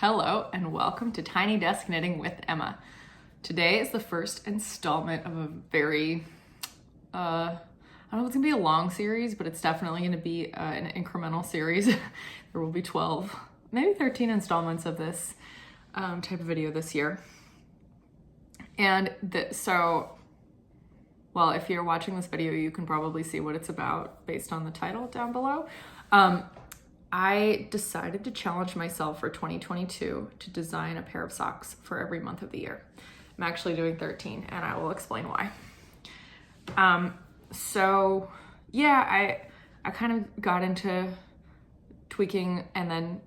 Hello and welcome to Tiny Desk Knitting with Emma. Today is the first installment of a very, I don't know if it's gonna be a long series, but it's definitely gonna be an incremental series. There will be 12, maybe 13 installments of this type of video this year. And well, if you're watching this video, you can probably see what it's about based on the title down below. I decided to challenge myself for 2022 to design a pair of socks for every month of the year. I'm actually doing 13 and I will explain why. So yeah, I kind of got into tweaking and then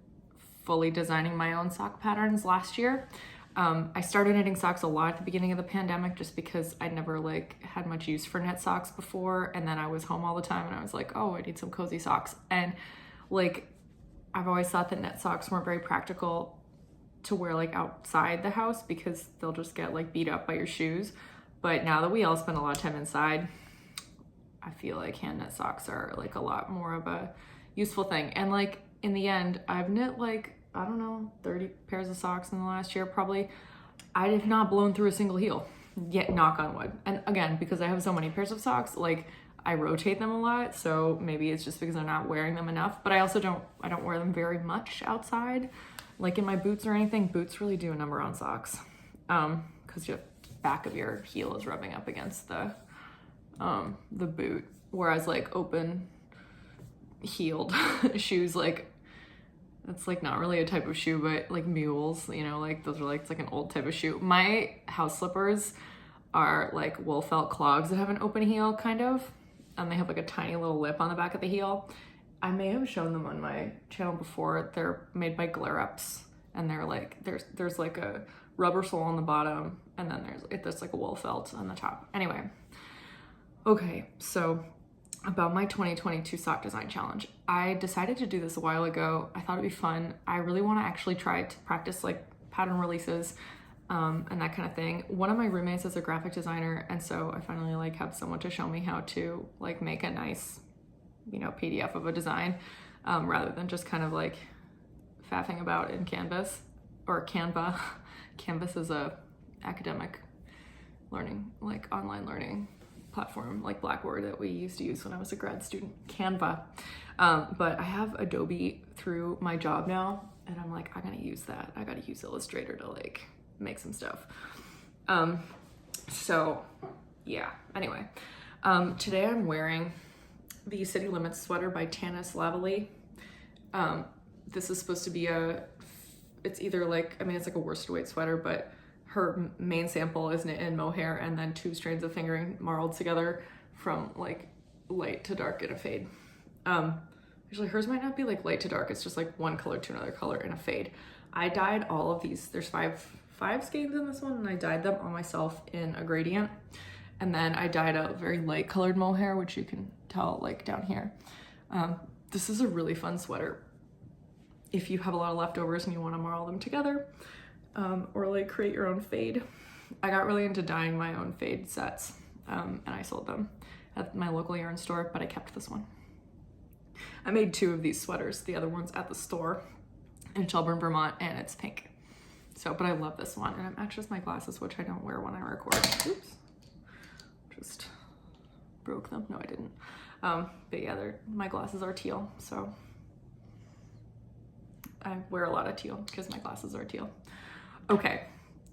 fully designing my own sock patterns last year. I started knitting socks a lot at the beginning of the pandemic just because I never had much use for knit socks before, and then I was home all the time and I was like, oh, I need some cozy socks. And I've always thought that knit socks weren't very practical to wear outside the house because they'll just get beat up by your shoes. But now that we all spend a lot of time inside, I feel like hand knit socks are a lot more of a useful thing. And in the end, I've knit I don't know, 30 pairs of socks in the last year probably. I have not blown through a single heel, yet knock on wood. And again, because I have so many pairs of socks, I rotate them a lot, so maybe it's just because I'm not wearing them enough, but I also don't wear them very much outside, in my boots or anything. Boots really do a number on socks, because your back of your heel is rubbing up against the boot, whereas open heeled shoes, that's not really a type of shoe, but mules, those are it's an old type of shoe. My house slippers are wool felt clogs that have an open heel kind of. They have a tiny little lip on the back of the heel. I may have shown them on my channel before. They're made by Glare Ups, and they're there's a rubber sole on the bottom, and then there's a wool felt on the top. Anyway, okay, so about my 2022 sock design challenge. I decided to do this a while ago. I thought it'd be fun. I really want to actually try to practice pattern releases and that kind of thing. One of my roommates is a graphic designer, and so I finally have someone to show me how to make a nice, PDF of a design, rather than just kind of faffing about in Canvas or Canva. Canvas is a academic learning, online learning platform like Blackboard that we used to use when I was a grad student. Canva. But I have Adobe through my job now, and I'm I gotta use that. I gotta use Illustrator to make some stuff. So yeah, anyway, today I'm wearing the City Limits sweater by Tanis Lavalley. This is supposed to be it's either it's a worsted weight sweater, but her main sample is knit in mohair and then 2 strands of fingering marled together from light to dark in a fade. Actually hers might not be light to dark, it's just one color to another color in a fade. I dyed all of these. There's five skeins in this one, and I dyed them on myself in a gradient. And then I dyed a very light colored mohair, which you can tell down here. This is a really fun sweater if you have a lot of leftovers and you want to marl them together, or create your own fade. I got really into dyeing my own fade sets, and I sold them at my local yarn store, but I kept this one. I made 2 of these sweaters. The other one's at the store in Shelburne, Vermont, and it's pink. So, but I love this one, and it matches my glasses, which I don't wear when I record. Oops, just broke them. No, I didn't. But yeah, my glasses are teal, so I wear a lot of teal because my glasses are teal. Okay,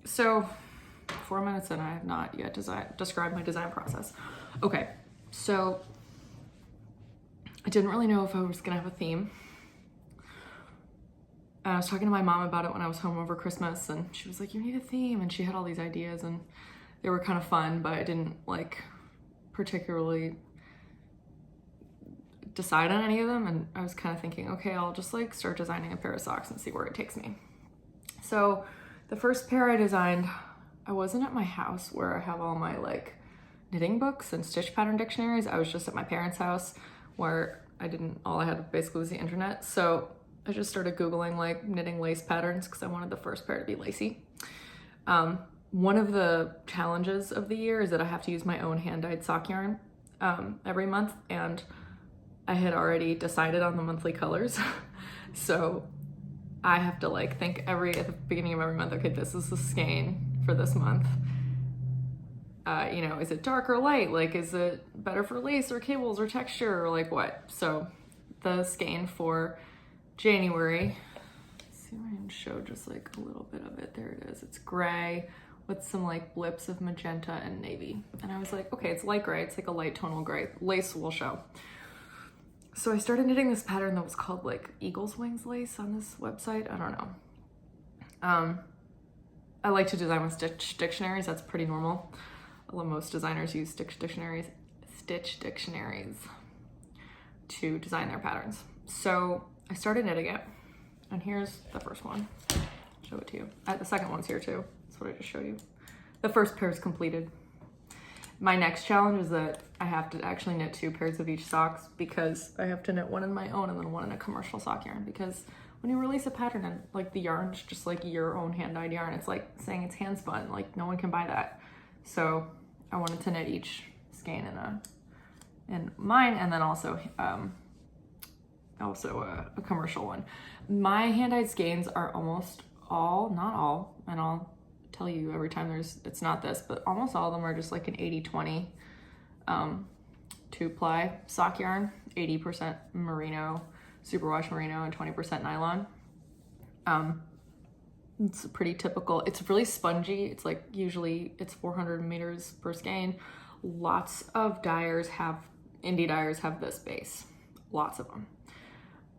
so 4 minutes in, I have not yet described my design process. Okay, so I didn't really know if I was gonna have a theme. I was talking to my mom about it when I was home over Christmas, and she was like, you need a theme, and she had all these ideas, and they were kind of fun, but I didn't particularly decide on any of them, and I was kind of thinking, okay, I'll just start designing a pair of socks and see where it takes me. So the first pair I designed, I wasn't at my house where I have all my knitting books and stitch pattern dictionaries. I was just at my parents' house where all I had basically was the internet. So I just started Googling knitting lace patterns because I wanted the first pair to be lacy. One of the challenges of the year is that I have to use my own hand-dyed sock yarn every month, and I had already decided on the monthly colors. So I have to like think at the beginning of every month, okay, this is the skein for this month. You know, is it dark or light? Like, is it better for lace or cables or texture or like what? So the skein for January, let's see if I can show just like a little bit of it. There it is. It's gray with some like blips of magenta and navy. And I was like, okay, it's light gray. It's like a light tonal gray. Lace will show. So I started knitting this pattern that was called like Eagle's Wings lace on this website. I don't know. I like to design with stitch dictionaries. That's pretty normal. Most designers use stitch dictionaries to design their patterns. So I started knitting it, and here's the first one. I'll show it to you. The second one's here too. That's what I just showed you. The first pair is completed. My next challenge is that I have to actually knit 2 pairs of each socks, because I have to knit one in my own and then one in a commercial sock yarn, because when you release a pattern and like the yarn's just like your own hand-dyed yarn, it's like saying it's hand spun, like no one can buy that. So I wanted to knit each skein in mine, and then also a commercial one. My hand-dyed skeins are almost all, not all, and I'll tell you every time it's not this, but almost all of them are just like an 80-20 2-ply sock yarn, 80% merino, superwash merino, and 20% nylon. It's pretty typical. It's really spongy. It's like usually it's 400 meters per skein. Lots of indie dyers have this base. Lots of them.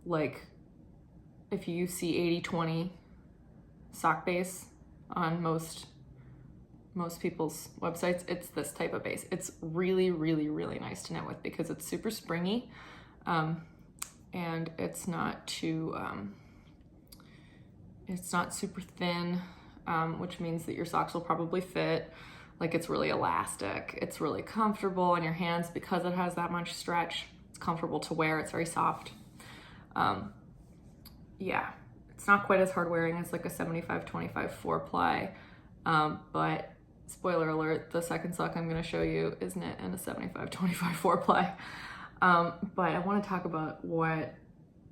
Like if you see 80-20 sock base on most people's websites, it's this type of base. It's really, really, really nice to knit with because it's super springy, and it's not super thin, which means that your socks will probably fit. Like it's really elastic. It's really comfortable on your hands because it has that much stretch. It's comfortable to wear. It's very soft. Yeah, it's not quite as hard wearing as like a 75-25 4-ply, but spoiler alert, the second sock I'm going to show you is knit in a 75-25 4-ply. But I want to talk about what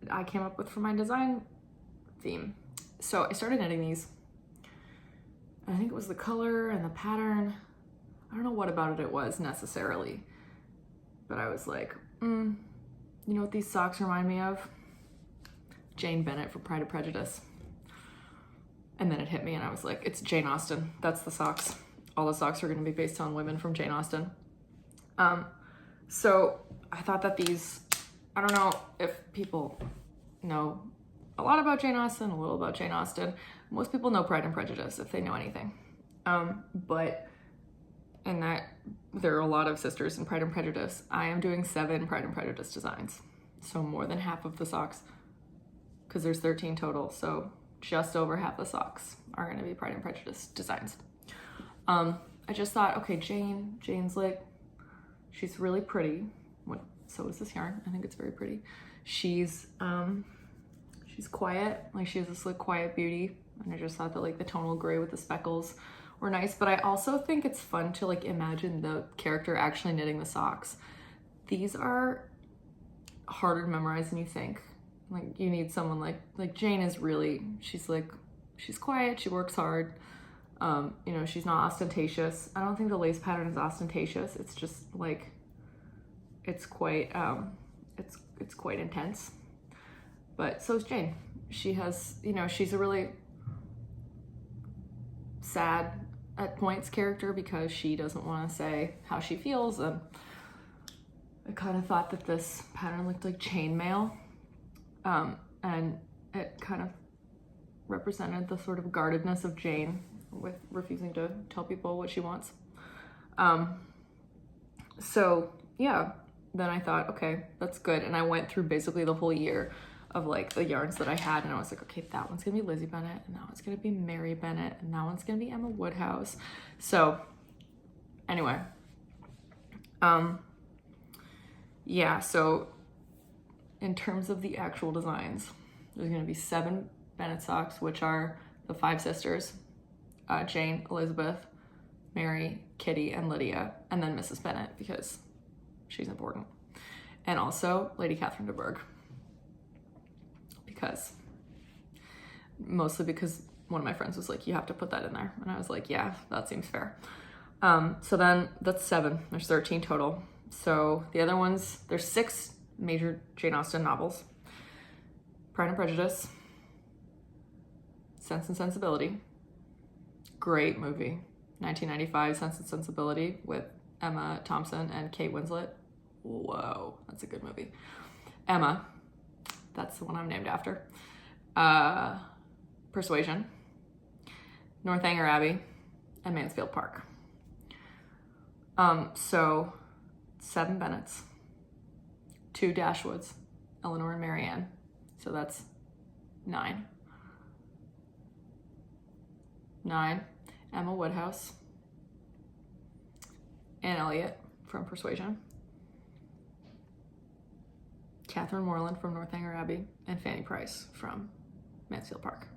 I came up with for my design theme. So I started knitting these. I think it was the color and the pattern. I don't know what about it was necessarily, but I was like, you know what these socks remind me of? Jane Bennett from Pride and Prejudice. And then it hit me and I was like, it's Jane Austen. That's the socks. All the socks are going to be based on women from Jane Austen. So I thought that these, I don't know if people know a lot about Jane Austen, a little about Jane Austen. Most people know Pride and Prejudice if they know anything. But in that there are a lot of sisters in Pride and Prejudice. I am doing 7 Pride and Prejudice designs. So more than half of the socks, because there's 13 total. So just over half the socks are going to be Pride and Prejudice designs. I just thought, okay, Jane's like, she's really pretty. So is this yarn. I think it's very pretty. She's quiet. Like she has this like quiet beauty. And I just thought that like the tonal gray with the speckles were nice. But I also think it's fun to like imagine the character actually knitting the socks. These are harder to memorize than you think. Like you need someone like Jane is really, she's quiet, she works hard. You know, she's not ostentatious. I don't think the lace pattern is ostentatious. It's just like, it's quite intense. But so is Jane. She has, you know, she's a really sad at points character because she doesn't want to say how she feels. And I kind of thought that this pattern looked like chainmail. And it kind of represented the sort of guardedness of Jane with refusing to tell people what she wants. So yeah, then I thought, okay, that's good. And I went through basically the whole year of like the yarns that I had, and I was like, okay, that one's gonna be Lizzie Bennett, and that one's gonna be Mary Bennett, and that one's gonna be Emma Woodhouse. So anyway, yeah, so in terms of the actual designs, there's gonna be 7 Bennett socks, which are the 5 sisters, Jane, Elizabeth, Mary, Kitty, and Lydia, and then Mrs. Bennett because she's important. And also Lady Catherine de Bourgh, because mostly because one of my friends was like, you have to put that in there. And I was like, yeah, that seems fair. So then that's 7. There's 13 total. So the other ones, there's 6 major Jane Austen novels. Pride and Prejudice, Sense and Sensibility, great movie. 1995 Sense and Sensibility with Emma Thompson and Kate Winslet. Whoa, that's a good movie. Emma, that's the one I'm named after. Persuasion, Northanger Abbey, and Mansfield Park. So 7 Bennetts, 2 Dashwoods, Eleanor and Marianne. So that's 9. 9, Emma Woodhouse, Anne Elliot from Persuasion, Catherine Morland from Northanger Abbey, and Fanny Price from Mansfield Park.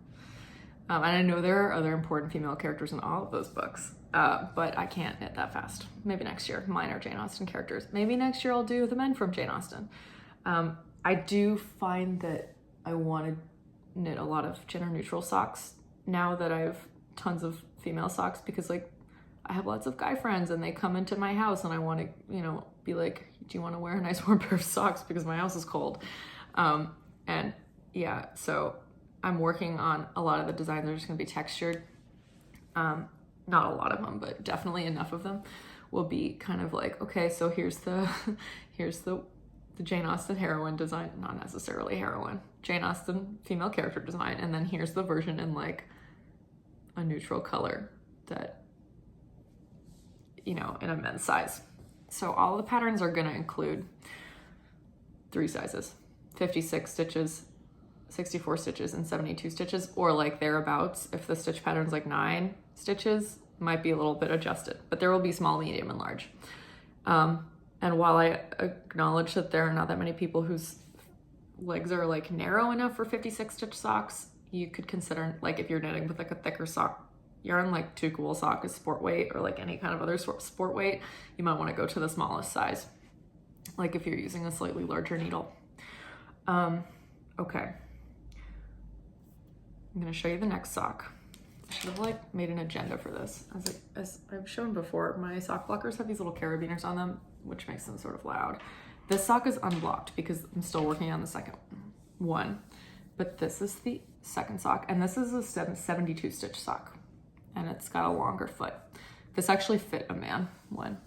And I know there are other important female characters in all of those books, but I can't knit that fast. Maybe next year. Mine are Jane Austen characters. Maybe next year I'll do the men from Jane Austen. I do find that I want to knit a lot of gender neutral socks now that I have tons of female socks, because like I have lots of guy friends and they come into my house and I want to, you know, be like, do you want to wear a nice warm pair of socks because my house is cold? And yeah, so I'm working on a lot of the designs. They're just going to be textured. Not a lot of them, but definitely enough of them will be kind of like, okay, so here's the Jane Austen heroine design, not necessarily heroine, Jane Austen female character design, and then here's the version in like a neutral color that, you know, in a men's size. So all the patterns are going to include 3 sizes, 56 stitches, 64 stitches, and 72 stitches, or like thereabouts. If the stitch pattern's like 9 stitches, might be a little bit adjusted, but there will be small, medium, and large. And while I acknowledge that there are not that many people whose legs are like narrow enough for 56 stitch socks, you could consider, like if you're knitting with like a thicker sock yarn, like 2 Cool sock is sport weight, or like any kind of other sport weight, you might want to go to the smallest size, like if you're using a slightly larger needle. Okay. I'm gonna show you the next sock. I should have like made an agenda for this. As I've shown before, my sock blockers have these little carabiners on them, which makes them sort of loud. This sock is unblocked because I'm still working on the second one, but this is the second sock, and this is a 72 stitch sock, and it's got a longer foot. This actually fit a man when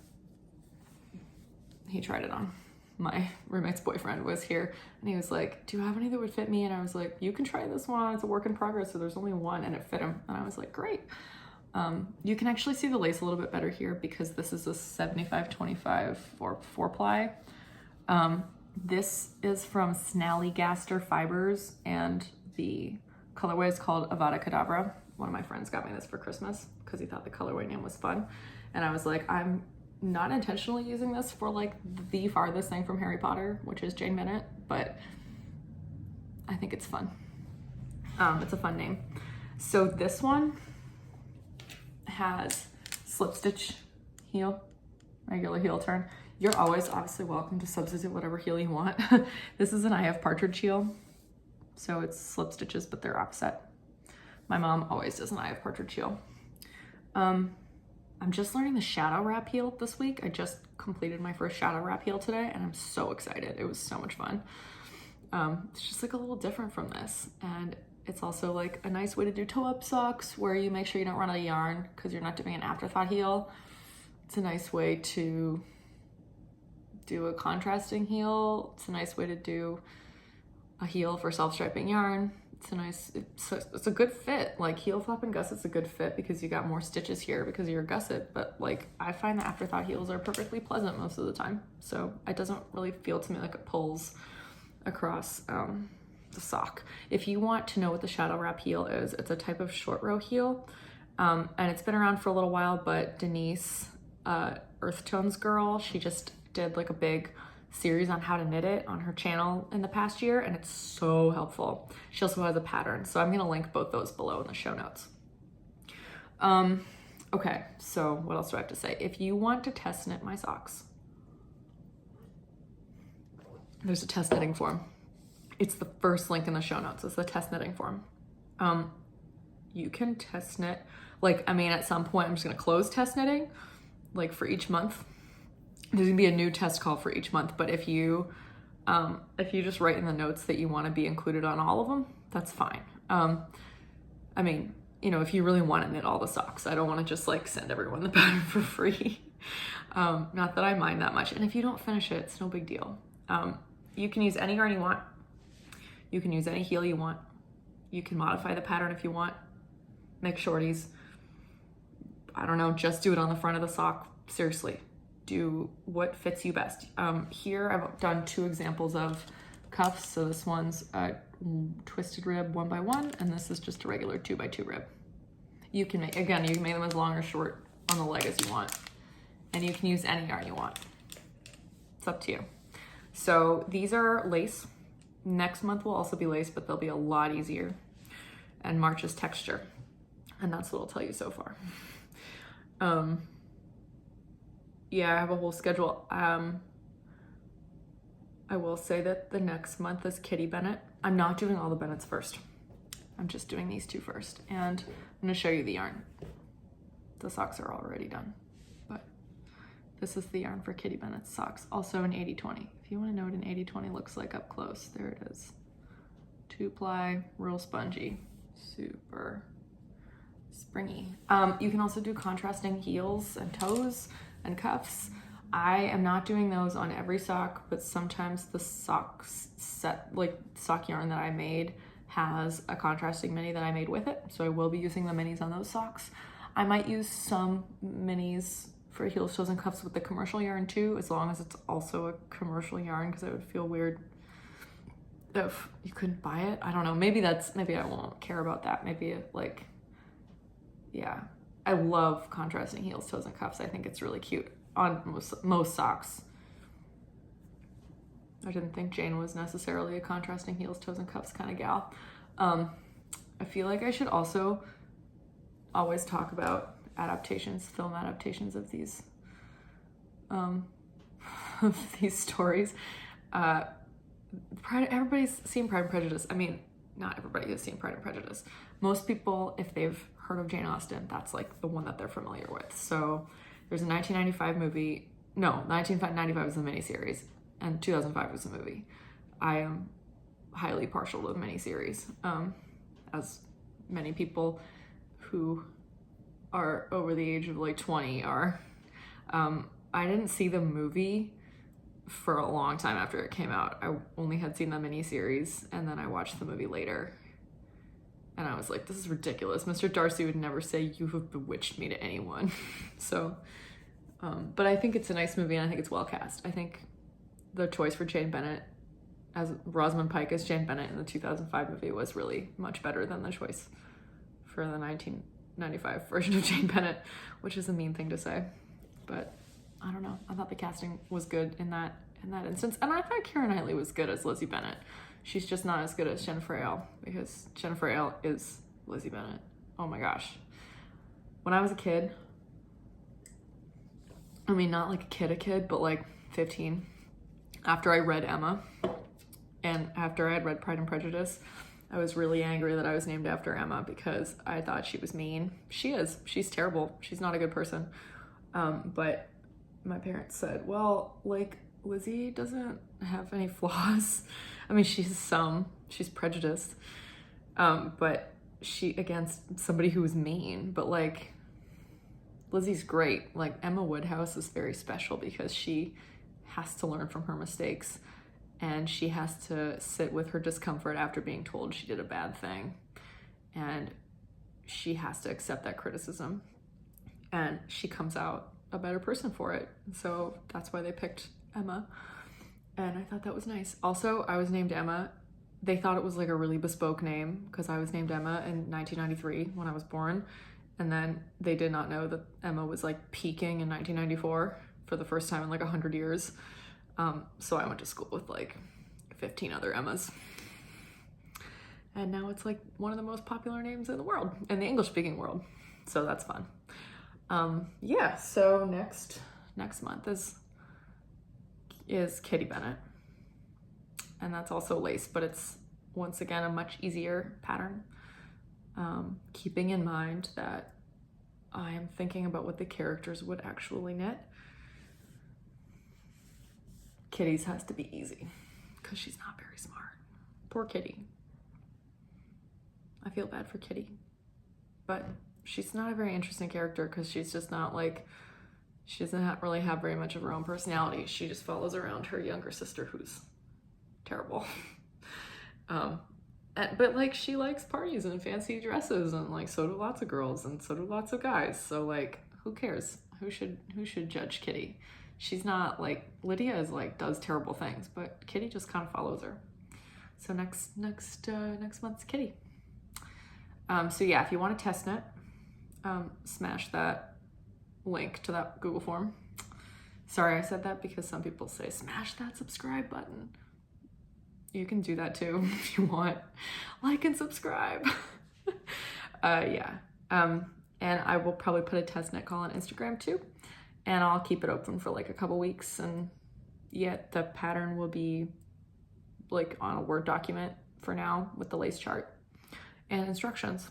he tried it on. My roommate's boyfriend was here and he was like, do you have any that would fit me? And I was like, you can try this one on, it's a work in progress, so there's only one, and it fit him. And I was like, great. You can actually see the lace a little bit better here because this is a 75-25 or 4-ply. This is from Snallygaster Fibers, and the colorway is called Avada Kedavra. One of my friends got me this for Christmas because he thought the colorway name was fun. And I was like, I'm not intentionally using this for like the farthest thing from Harry Potter, which is Jane Bennett, but I think it's fun. It's a fun name. So this one has slip stitch heel, regular heel turn. You're always obviously welcome to substitute whatever heel you want. This is an I have partridge heel, so it's slip stitches, but they're opposite. My mom always does an I have partridge heel. I'm just learning the shadow wrap heel this week. I just completed my first shadow wrap heel today, and I'm so excited. It was so much fun. It's just like a little different from this, and it's also like a nice way to do toe-up socks where you make sure you don't run out of yarn because you're not doing an afterthought heel. It's a nice way to do a contrasting heel. It's a nice way to do a heel for self-striping yarn. It's a good fit. Like heel flap and gusset's a good fit because you got more stitches here because of your gusset, but like I find the afterthought heels are perfectly pleasant most of the time. So it doesn't really feel to me like it pulls across the sock. If you want to know what the shadow wrap heel is, it's a type of short row heel, and it's been around for a little while, but Denise, Earth Tones girl, she just did like a big series on how to knit it on her channel in the past year, and it's so helpful. She also has a pattern, so I'm gonna link both those below in the show notes. Okay, so what else do I have to say? If you want to test knit my socks, there's a test knitting form. It's the first link in the show notes. It's the test knitting form. You can test knit. Like, I mean, at some point I'm just gonna close test knitting, like for each month. There's gonna be a new test call for each month, but if you just write in the notes that you want to be included on all of them, that's fine. I mean, you know, if you really want to knit all the socks, I don't want to just like send everyone the pattern for free. Not that I mind that much. And if you don't finish it, it's no big deal. You can use any yarn you want. You can use any heel you want. You can modify the pattern if you want. Make shorties. I don't know, just do it on the front of the sock. Seriously, do what fits you best. Here I've done 2 examples of cuffs. So this one's a twisted rib 1x1, and this is just a regular 2x2 rib. You can make, again, you can make them as long or short on the leg as you want. And you can use any yarn you want. It's up to you. So these are lace. Next month will also be lace, but they'll be a lot easier. And March is texture. And that's what I'll tell you so far. Yeah, I have a whole schedule. I will say that the next month is Kitty Bennett. I'm not doing all the Bennetts first. I'm just doing these 2 first. And I'm gonna show you the yarn. The socks are already done, but this is the yarn for Kitty Bennett's socks. Also an 80/20. If you wanna know what an 80/20 looks like up close, there it is. 2-ply, real spongy, super springy. You can also do contrasting heels and toes and cuffs. I am not doing those on every sock, but sometimes the socks set, like sock yarn that I made has a contrasting mini that I made with it. So I will be using the minis on those socks. I might use some minis for heels, toes, and cuffs with the commercial yarn too, as long as it's also a commercial yarn, because it would feel weird if you couldn't buy it. I don't know, maybe I won't care about that. Maybe like, yeah. I love contrasting heels, toes, and cuffs. I think it's really cute on most socks. I didn't think Jane was necessarily a contrasting heels, toes, and cuffs kind of gal. I feel like I should also always talk about adaptations, film adaptations of these stories. Everybody's seen Pride and Prejudice. I mean, not everybody has seen Pride and Prejudice. Most people, if they've heard of Jane Austen, that's like the one that they're familiar with. So there's a 1995 movie. No, 1995 was the miniseries, and 2005 was the movie. I am highly partial to the miniseries, as many people who are over the age of like 20 are. I didn't see the movie for a long time after it came out. I only had seen the miniseries, and then I watched the movie later. And I was like, this is ridiculous. Mr. Darcy would never say, "You have bewitched me" to anyone. So, but I think it's a nice movie, and I think it's well cast. I think the choice for Jane Bennett as Rosamund Pike as Jane Bennett in the 2005 movie was really much better than the choice for the 1995 version of Jane Bennett, which is a mean thing to say. But I don't know. I thought the casting was good in that instance. And I thought Keira Knightley was good as Lizzie Bennett. She's just not as good as Jennifer Ale, because Jennifer Ale is Lizzie Bennett. Oh my gosh. When I was a kid, I mean, not like a kid, but like 15, after I read Emma, and after I had read Pride and Prejudice, I was really angry that I was named after Emma, because I thought she was mean. She is. She's terrible. She's not a good person. But my parents said, well, like, Lizzie doesn't have any flaws. I mean, she's prejudiced, but she, against somebody who was mean, but like, Lizzie's great. Like, Emma Woodhouse is very special because she has to learn from her mistakes, and she has to sit with her discomfort after being told she did a bad thing, and she has to accept that criticism, and she comes out a better person for it. So that's why they picked Emma, and I thought that was nice. Also, I was named Emma. They thought it was like a really bespoke name because I was named Emma in 1993 when I was born, and then they did not know that Emma was like peaking in 1994 for the first time in like 100 years. So I went to school with like 15 other Emmas, and now it's like one of the most popular names in the world, in the English-speaking world. So that's fun. Yeah, so next month is Kitty Bennett, and that's also lace, but it's once again a much easier pattern. keeping in mind that I am thinking about what the characters would actually knit. Kitty's has to be easy because she's not very smart. Poor Kitty. I feel bad for Kitty, but she's not a very interesting character because she's just not like, she doesn't really have very much of her own personality. She just follows around her younger sister who's terrible. But like she likes parties and fancy dresses, and like so do lots of girls and so do lots of guys. So like who cares? Who should judge Kitty? She's not like, Lydia is like does terrible things, but Kitty just kind of follows her. So next month's Kitty. So yeah, if you want to test knit, smash that link to that Google form. Sorry I said that because some people say smash that subscribe button. You can do that too if you want. Like and subscribe. Yeah. And I will probably put a test knit call on Instagram too. And I'll keep it open for like a couple weeks. And yet the pattern will be like on a Word document for now with the lace chart and instructions.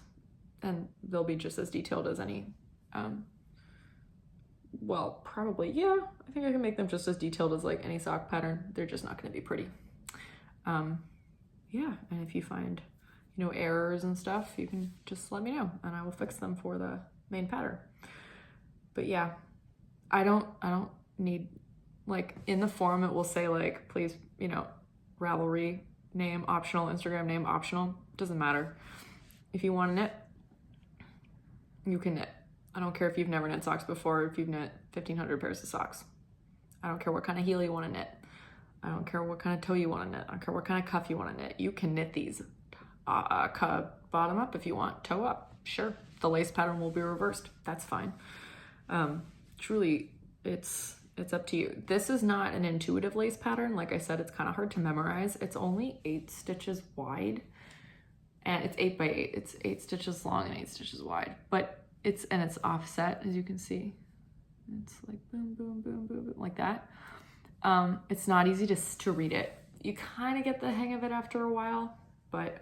And they'll be just as detailed as any, well, probably, yeah. I think I can make them just as detailed as like any sock pattern. They're just not going to be pretty. Yeah, and if you find, you know, errors and stuff, you can just let me know and I will fix them for the main pattern. But yeah, I don't need, like in the form it will say like, please, you know, Ravelry name optional, Instagram name optional, doesn't matter. If you want to knit, you can knit. I don't care if you've never knit socks before, if you've knit 1,500 pairs of socks. I don't care what kind of heel you want to knit. I don't care what kind of toe you want to knit. I don't care what kind of cuff you want to knit. You can knit these bottom up if you want, toe up. Sure, the lace pattern will be reversed. That's fine. Truly, it's up to you. This is not an intuitive lace pattern. Like I said, it's kind of hard to memorize. It's only 8 stitches wide, and it's 8 by 8. It's 8 stitches long and 8 stitches wide. But it's offset, as you can see. It's like boom, boom, boom, boom, boom, like that. It's not easy to read it. You kind of get the hang of it after a while, but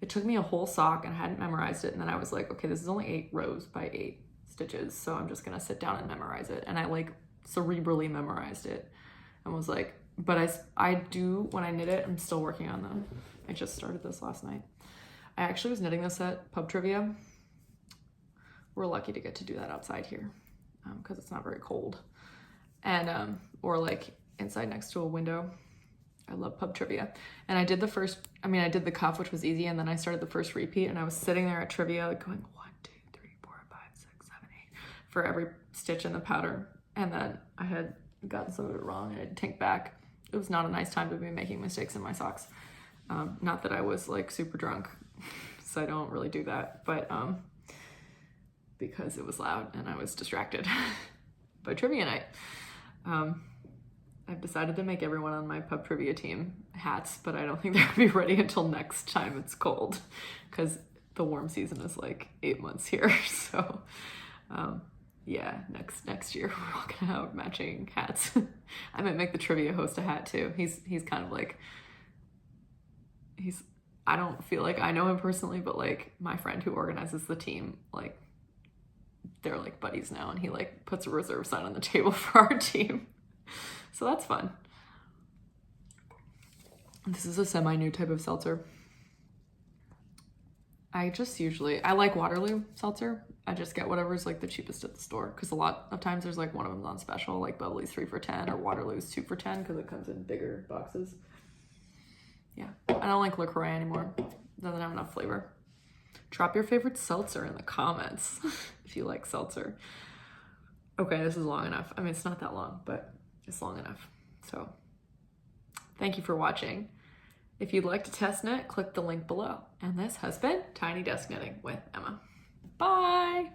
it took me a whole sock and I hadn't memorized it. And then I was like, okay, this is only 8 rows by 8 stitches. So I'm just going to sit down and memorize it. And I like cerebrally memorized it and was like, but I do, when I knit it, I'm still working on them. I just started this last night. I actually was knitting this at Pub Trivia. We're lucky to get to do that outside here because it's not very cold. And, or like inside next to a window. I love Pub Trivia. And I did the cuff, which was easy. And then I started the first repeat and I was sitting there at trivia like going 1, 2, 3, 4, 5, 6, 7, 8 for every stitch in the pattern. And then I had gotten some of it wrong and I had to take back. It was not a nice time to be making mistakes in my socks. Not that I was like super drunk, so I don't really do that, but because it was loud and I was distracted by trivia night. I've decided to make everyone on my Pub Trivia team hats, but I don't think they're gonna be ready until next time it's cold because the warm season is like 8 months here. So yeah, next year we're all gonna have matching hats. I might make the trivia host a hat too. He's kind of like, I don't feel like I know him personally, but like my friend who organizes the team, like they're like buddies now, and he like puts a reserve sign on the table for our team. So that's fun. This is a semi-new type of seltzer. I like Waterloo seltzer. I just get whatever's like the cheapest at the store because a lot of times there's like one of them's on special, like Bubbly's 3 for $10 or Waterloo's 2 for $10 because it comes in bigger boxes. Yeah, I don't like LaCroix anymore. It doesn't have enough flavor. Drop your favorite seltzer in the comments if you like seltzer. Okay, this is long enough. I mean, it's not that long, but it's long enough. So thank you for watching. If you'd like to test knit, click the link below. And this has been Tiny Desk Knitting with Emma. Bye.